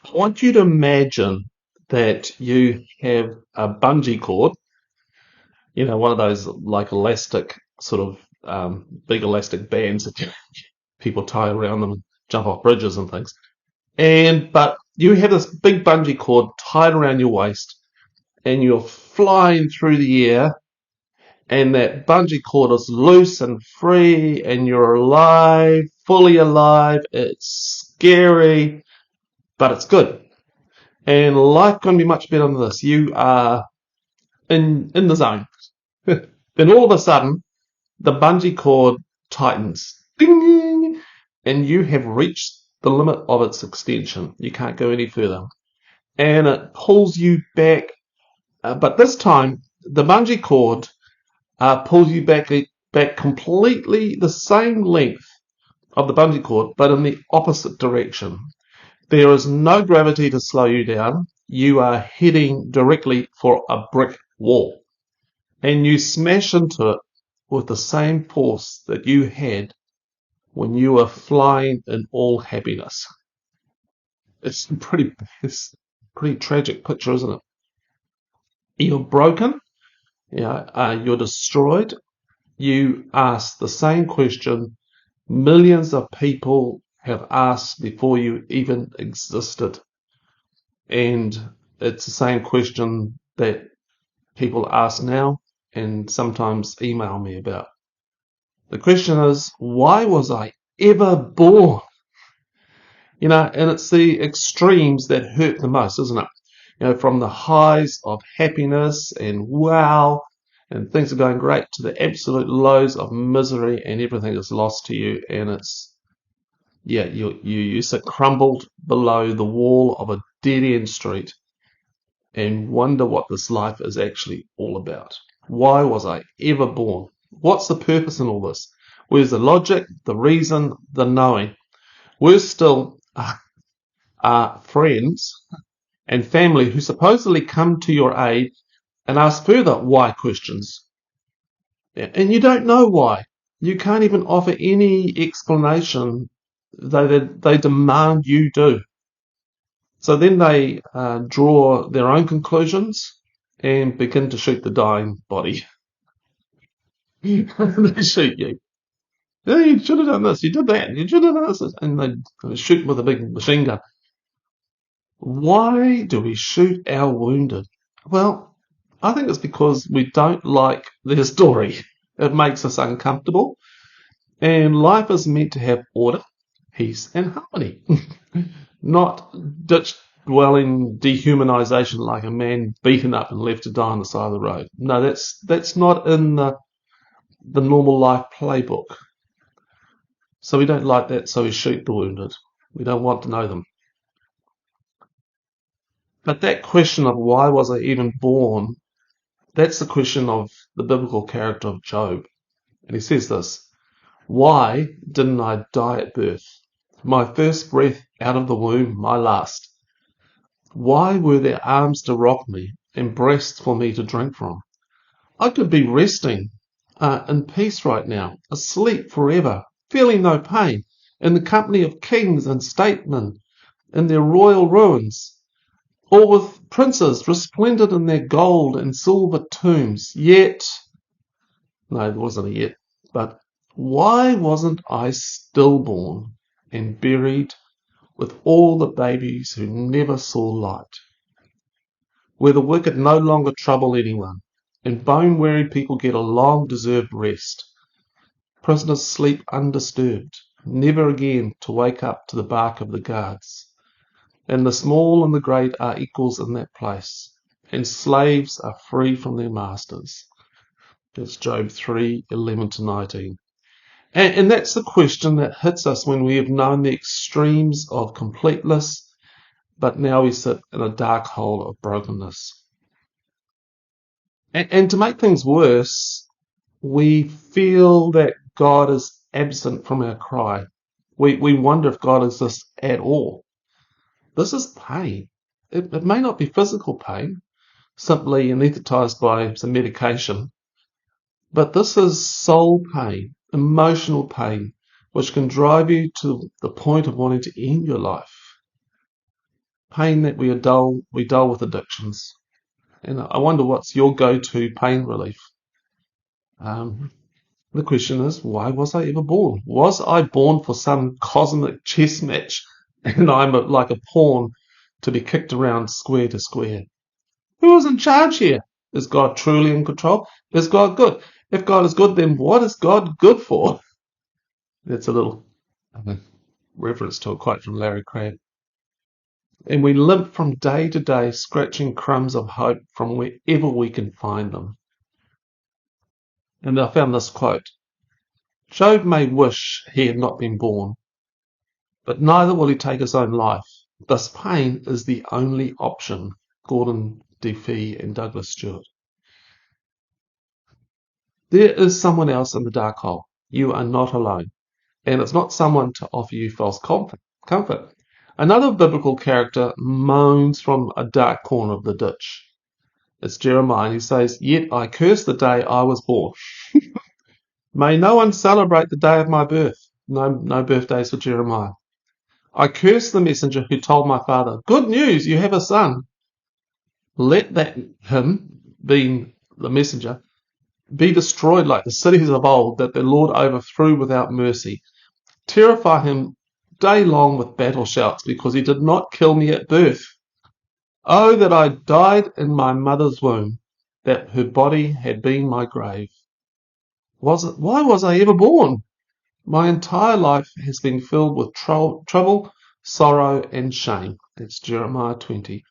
I want you to imagine that you have a bungee cord, one of those like elastic sort of big elastic bands that people tie around them and jump off bridges and things. But you have this big bungee cord tied around your waist and you're flying through the air and that bungee cord is loose and free and you're alive, fully alive. It's scary, but it's good. And life can be much better than this. You are in the zone. Then all of a sudden, the bungee cord tightens. Ding! And you have reached the limit of its extension. You can't go any further. And it pulls you back. But this time, the bungee cord pulls you back completely the same length of the bungee cord, but in the opposite direction. There is no gravity to slow you down. You are heading directly for a brick wall. And you smash into it with the same force that you had when you were flying in all happiness. It's a pretty tragic picture, isn't it? You're broken, you're destroyed. You ask the same question millions of people have asked before you even existed. And it's the same question that people ask now and sometimes email me about. The question is, why was I ever born? And it's the extremes that hurt the most, isn't it? From the highs of happiness and wow, and things are going great to the absolute lows of misery and everything is lost to you. And you sit crumbled below the wall of a dead end street and wonder what this life is actually all about. Why was I ever born? What's the purpose in all this? Where's the logic, the reason, the knowing? We're still friends and family who supposedly come to your aid and ask further why questions. And you don't know why. You can't even offer any explanation, though they demand you do. So then they draw their own conclusions and begin to shoot the dying body. They shoot you. Yeah, you should have done this. You did that. You should have done this. And they shoot with a big machine gun. Why do we shoot our wounded? Well, I think it's because we don't like their story. It makes us uncomfortable. And life is meant to have order, peace, and harmony. Not ditch dwelling dehumanization like a man beaten up and left to die on the side of the road. No, that's not in the normal life playbook. So we don't like that, so we shoot the wounded. We don't want to know them. But that question of why was I even born, that's the question of the biblical character of Job. And he says this, why didn't I die at birth? My first breath out of the womb, my last. Why were there arms to rock me and breasts for me to drink from? I could be resting in peace right now, asleep forever, feeling no pain, in the company of kings and statesmen in their royal ruins, or with princes resplendent in their gold and silver tombs. No, there wasn't a yet, but why wasn't I stillborn and buried with all the babies who never saw light, where the wicked no longer trouble anyone, and bone-weary people get a long-deserved rest? Prisoners sleep undisturbed, never again to wake up to the bark of the guards. And the small and the great are equals in that place, and slaves are free from their masters. That's Job 3:11-19. And that's the question that hits us when we have known the extremes of completeness, but now we sit in a dark hole of brokenness. And to make things worse, we feel that God is absent from our cry. We wonder if God exists at all. This is pain. It may not be physical pain, simply anesthetized by some medication, but this is soul pain, emotional pain, which can drive you to the point of wanting to end your life. pain that we dull with addictions. And I wonder what's your go-to pain relief. Um, the question is, why was I ever born? Was I born for some cosmic chess match and I'm like a pawn to be kicked around square to square? Who is in charge here? Is God truly in control? Is God good? If God is good, then what is God good for? That's a little reference to a quote from Larry Crabb. And we limp from day to day, scratching crumbs of hope from wherever we can find them. And I found this quote: Job may wish he had not been born, but neither will he take his own life. Thus pain is the only option. Gordon DeFee and Douglas Stewart. There is someone else in the dark hole. You are not alone. And it's not someone to offer you false comfort. Another biblical character moans from a dark corner of the ditch. It's Jeremiah, and he says, Yet I curse the day I was born. May no one celebrate the day of my birth. No birthdays for Jeremiah. I curse the messenger who told my father, Good news, you have a son. Let that him, being the messenger, be destroyed like the cities of old that the Lord overthrew without mercy. Terrify him day long with battle shouts, because he did not kill me at birth. Oh, that I died in my mother's womb, that her body had been my grave. Why was I ever born? My entire life has been filled with trouble, sorrow, and shame. That's Jeremiah 20.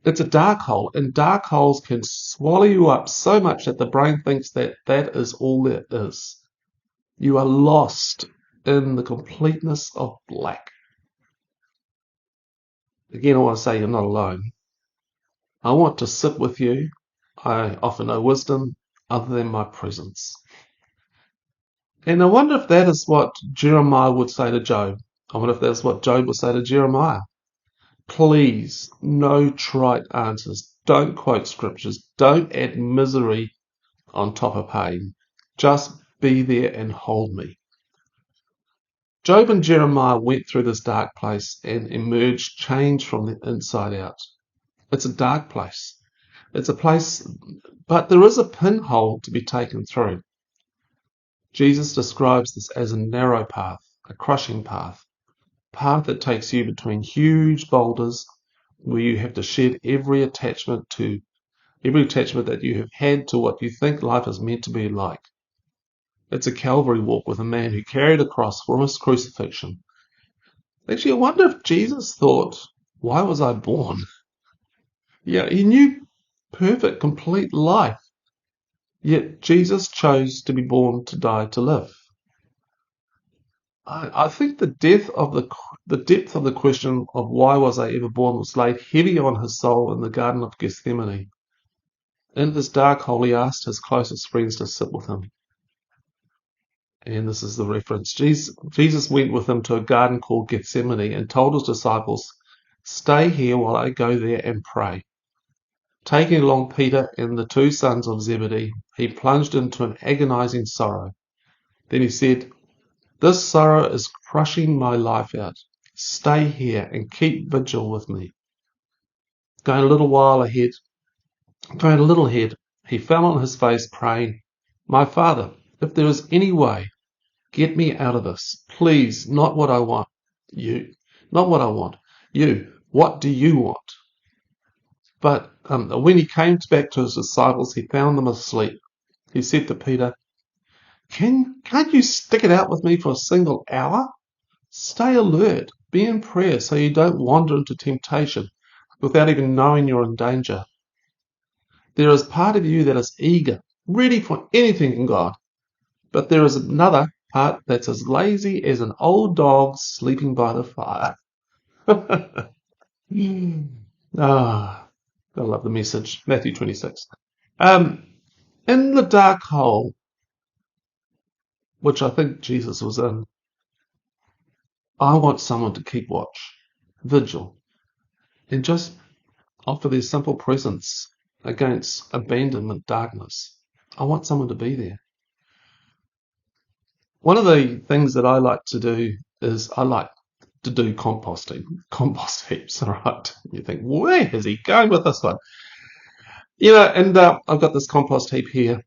It's a dark hole, and dark holes can swallow you up so much that the brain thinks that that is all there is. You are lost in the completeness of black. Again, I want to say you're not alone. I want to sit with you. I offer no wisdom other than my presence. And I wonder if that is what Jeremiah would say to Job. I wonder if that's what Job would say to Jeremiah. Please, no trite answers. Don't quote scriptures. Don't add misery on top of pain. Just be there and hold me. Job and Jeremiah went through this dark place and emerged changed from the inside out. It's a dark place. It's a place, but there is a pinhole to be taken through. Jesus describes this as a narrow path, a crushing path that takes you between huge boulders where you have to shed every attachment that you have had to what you think life is meant to be like. It's a Calvary walk with a man who carried a cross from his crucifixion. Actually, I wonder if Jesus thought, why was I born? Yeah, he knew perfect, complete life. Yet Jesus chose to be born to die to live. I think the depth of the question of why was I ever born was laid heavy on his soul in the Garden of Gethsemane. In this dark hole, he asked his closest friends to sit with him. And this is the reference. Jesus went with him to a garden called Gethsemane and told his disciples, Stay here while I go there and pray. Taking along Peter and the two sons of Zebedee, he plunged into an agonizing sorrow. Then he said, This sorrow is crushing my life out. Stay here and keep vigil with me. Going a little ahead, he fell on his face praying, My Father, if there is any way, get me out of this. Please, not what I want. Not what I want. What do you want? But when he came back to his disciples, he found them asleep. He said to Peter, Can't you stick it out with me for a single hour? Stay alert, be in prayer so you don't wander into temptation without even knowing you're in danger. There is part of you that is eager, ready for anything in God, but there is another part that's as lazy as an old dog sleeping by the fire. I love the message. Matthew 26. In the dark hole, which I think Jesus was in, I want someone to keep watch, vigil, and just offer their simple presence against abandonment darkness. I want someone to be there. One of the things that I like to do is I like to do compost heaps, all right? You think, where is he going with this one? And I've got this compost heap here,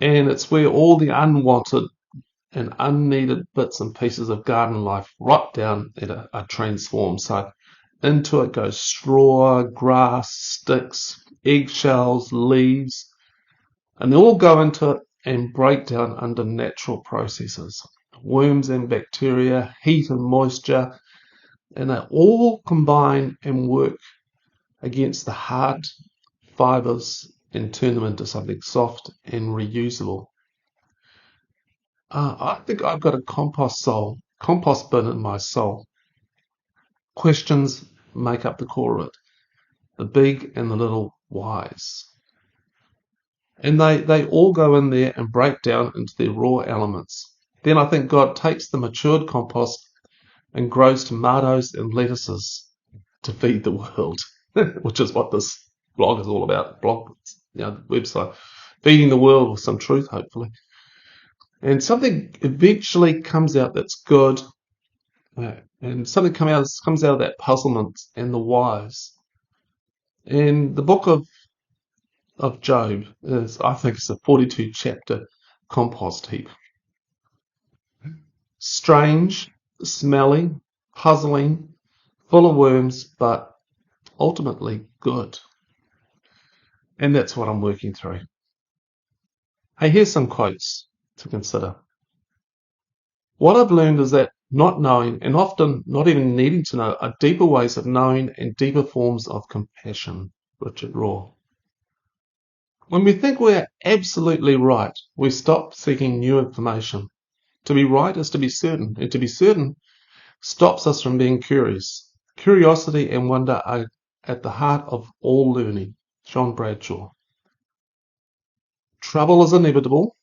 and it's where all the unwanted and unneeded bits and pieces of garden life rot down and are transformed. So into it goes straw, grass, sticks, eggshells, leaves, and they all go into it and break down under natural processes. Worms and bacteria, heat and moisture, and they all combine and work against the hard fibers and turn them into something soft and reusable. I think I've got a compost bin in my soul. Questions make up the core of it, the big and the little whys. And they all go in there and break down into their raw elements. Then I think God takes the matured compost and grows tomatoes and lettuces to feed the world, which is what this blog is all about. Website. Feeding the world with some truth, hopefully. And something eventually comes out that's good, and something comes out of that puzzlement and the whys. And the book of Job is, I think, it's a 42 chapter compost heap. Strange, smelly, puzzling, full of worms, but ultimately good. And that's what I'm working through. Hey, here's some quotes to consider. What I've learned is that not knowing, and often not even needing to know, are deeper ways of knowing and deeper forms of compassion. Richard Raw. When we think we're absolutely right, we stop seeking new information. To be right is to be certain, and to be certain stops us from being curious. Curiosity and wonder are at the heart of all learning. John Bradshaw. Trouble is inevitable,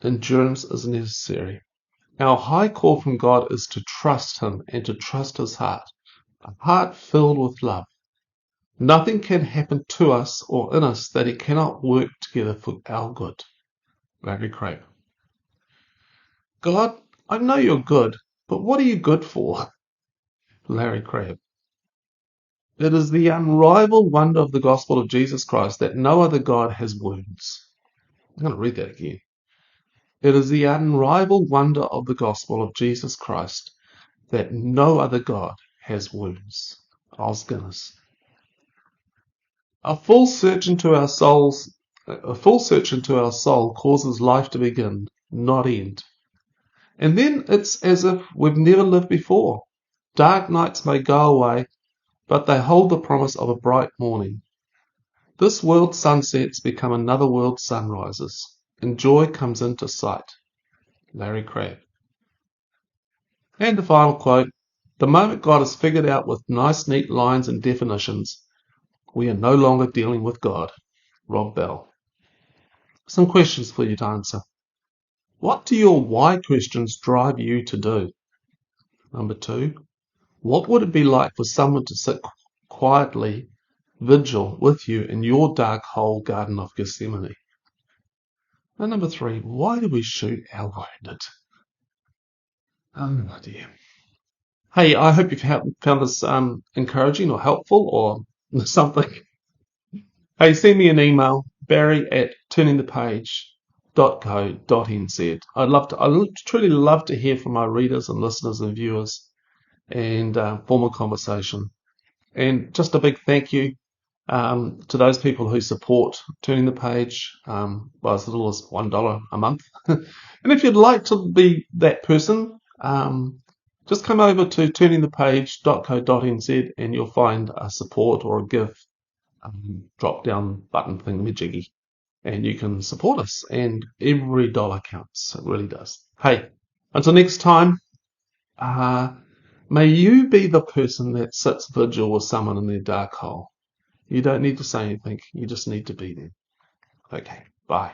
endurance is necessary. Our high call from God is to trust Him and to trust His heart, a heart filled with love. Nothing can happen to us or in us that He cannot work together for our good. Larry Crabb. God, I know you're good, but what are you good for? Larry Crabb. It is the unrivaled wonder of the gospel of Jesus Christ that no other God has wounds. I'm going to read that again. It is the unrivaled wonder of the gospel of Jesus Christ that no other God has wounds. Os Guinness. A full search into our soul causes life to begin, not end. And then it's as if we've never lived before. Dark nights may go away, but they hold the promise of a bright morning. This world's sunsets become another world's sunrises, and joy comes into sight. Larry Crabb. And the final quote, the moment God is figured out with nice neat lines and definitions, we are no longer dealing with God. Rob Bell. Some questions for you to answer. What do your why questions drive you to do? Number 2, what would it be like for someone to sit quietly, vigil with you in your dark hole Garden of Gethsemane? And number 3, why do we shoot our wounded? Oh dear. Hey, I hope you've found this encouraging or helpful or something. Hey, send me an email, barry@turningthepage.co.nz. I'd truly love to hear from my readers and listeners and viewers and form a conversation. And just a big thank you to those people who support Turning the Page by as little as $1 a month. And if you'd like to be that person, just come over to turningthepage.co.nz and you'll find a support or a give drop down button thingamajiggy, and you can support us, and every dollar counts. It really does. Hey, until next time, may you be the person that sits vigil with someone in their dark hole. You don't need to say anything, you just need to be there. Okay, bye.